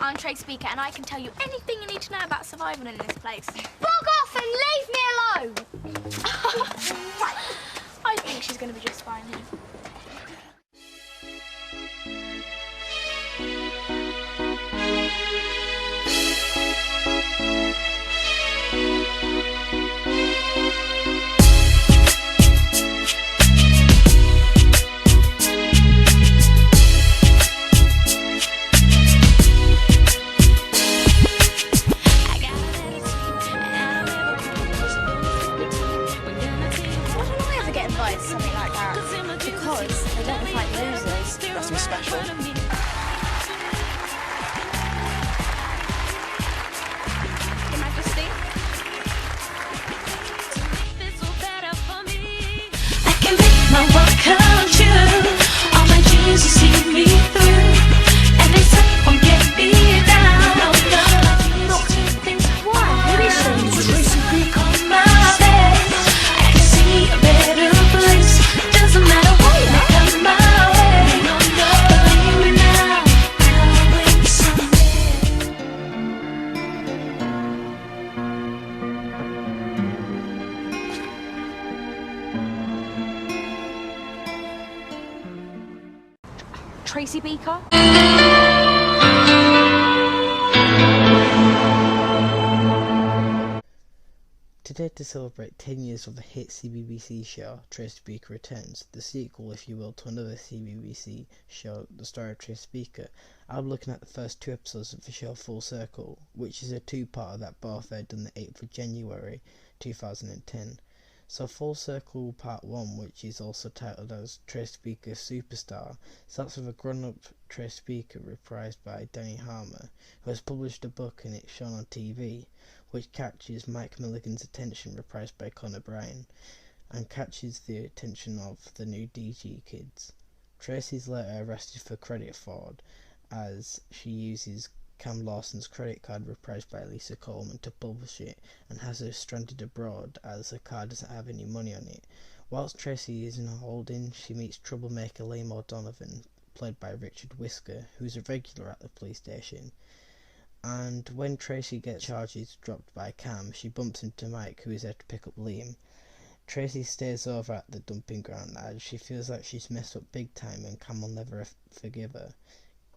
I'm Tracy Beaker, and I can tell you anything you need to know about survival in this place. Bug off and leave me alone! I think she's going to be just fine here. Something like that, because they don't look like losers. That's me special. Your Majesty. I can make my world come true. All my dreams will see me through, and they say won't get me down. No, no, Not to think why. Who is she? Tracy Beaker on my face. I can see a better place. Doesn't matter what may come my way. No, no, believe me now, I'll win someday. Tracy Beaker. Today, to celebrate 10 years of the hit CBBC show Tracy Beaker Returns, the sequel, if you will, to another CBBC show, The Story of Tracy Beaker, I'll be looking at the first 2 episodes of the show Full Circle, which is a 2-parter that both aired on the 8th of January 2010. So Full Circle Part 1, which is also titled as Tracy Beaker Superstar, starts with a grown-up Tracy Beaker reprised by Danny Harmer, who has published a book and it's shown on TV, which catches Mike Milligan's attention, reprised by Conor Bryan, and catches the attention of the new DG kids. Tracy's later arrested for credit fraud, as she uses Cam Lawson's credit card, reprised by Lisa Coleman, to publish it, and has her stranded abroad as her card doesn't have any money on it. Whilst Tracy is in holding, she meets troublemaker Liam O'Donovan, played by Richard Whisker, who's a regular at the police station. And when Tracy gets charges dropped by Cam, she bumps into Mike, who is there to pick up Liam. Tracy stays over at the dumping ground as she feels like she's messed up big time and Cam will never forgive her.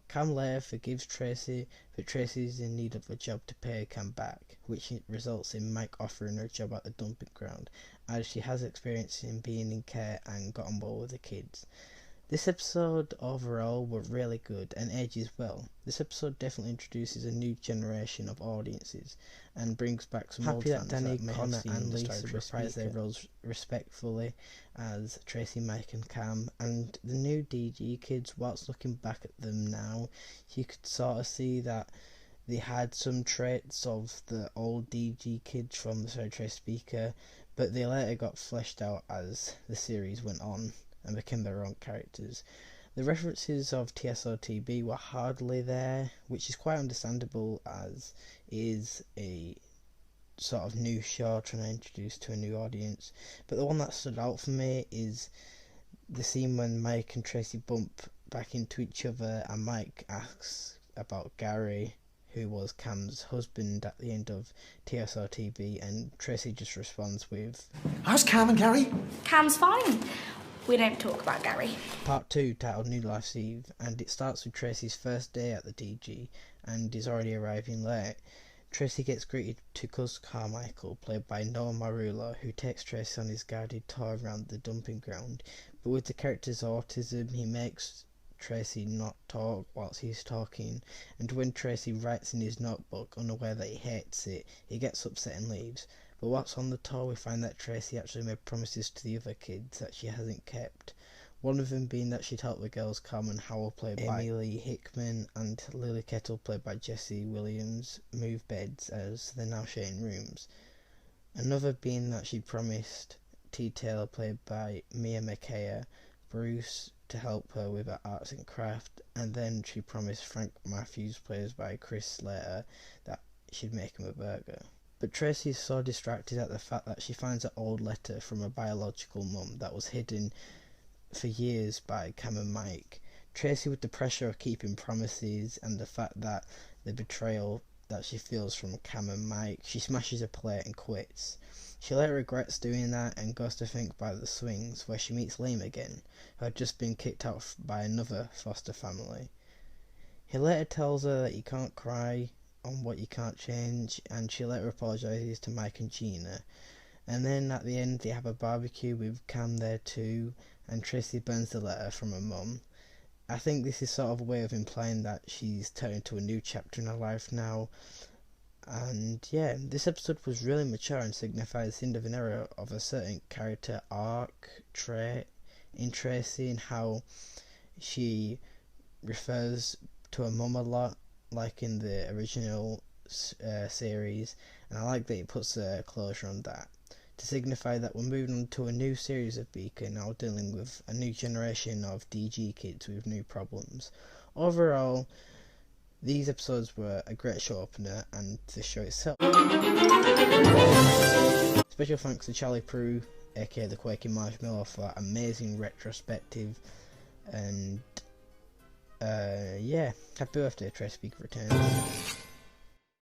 Cam later forgives Tracy, but Tracy is in need of a job to pay Cam back, which results in Mike offering her a job at the dumping ground, as she has experience in being in care and got on well with the kids. This episode overall were really good and ages well. This episode definitely introduces a new generation of audiences and brings back some old fans that Danny, Connor and Lisa reprise their roles respectfully as Tracy, Mike and Cam, and the new DG kids, whilst looking back at them now, you could sort of see that they had some traits of the old DG kids from the Story Tracy Beaker, but they later got fleshed out as the series went on and became their own characters. The references of TSOTB were hardly there, which is quite understandable as it is a sort of new show trying to introduce to a new audience. But the one that stood out for me is the scene when Mike and Tracy bump back into each other and Mike asks about Gary, who was Cam's husband at the end of TSOTB, and Tracy just responds with, "How's Cam and Gary?" Cam's fine. We don't talk about Gary. Part 2, titled New Life's Eve, and it starts with Tracy's first day at the DG and is already arriving late. Tracy gets greeted to Cuz Carmichael, played by Noah Marula, who takes Tracy on his guided tour around the dumping ground, but with the character's autism, he makes Tracy not talk whilst he's talking, and when Tracy writes in his notebook, unaware that he hates it, he gets upset and leaves. But whilst on the tour, we find that Tracy actually made promises to the other kids that she hasn't kept. One of them being that she'd help the girls Carmen Howell, played by Emily Hickman, and Lily Kettle, played by Jessie Williams, move beds as they're now sharing rooms. Another being that she'd promised T. Taylor, played by Mia McKay, Bruce, to help her with her arts and craft, and then she promised Frank Matthews, played by Chris Slater, that she'd make him a burger. But Tracy is so distracted at the fact that she finds an old letter from her biological mum that was hidden for years by Cam and Mike. Tracy, with the pressure of keeping promises and the fact that the betrayal that she feels from Cam and Mike. She smashes a plate and quits. She later regrets doing that and goes to think by the swings, where she meets Liam again, who had just been kicked out by another foster family. He later tells her that you can't cry on what you can't change, and she later apologises to Mike and Gina. And then at the end they have a barbecue with Cam there too, and Tracy burns the letter from her mum. I think this is sort of a way of implying that she's turned into a new chapter in her life now. And yeah, this episode was really mature and signifies the end of an era of a certain character arc, trait in Tracy, and how she refers to her mum a lot, like in the original series, and I like that it puts a closure on that, to signify that we're moving on to a new series of Beaker, now dealing with a new generation of DG kids with new problems. Overall, these episodes were a great show opener, and the show itself. Special thanks to Charlie Prue, aka the Quaking Marshmallow, for that amazing retrospective, and yeah, happy birthday, Tracy Beaker Returns.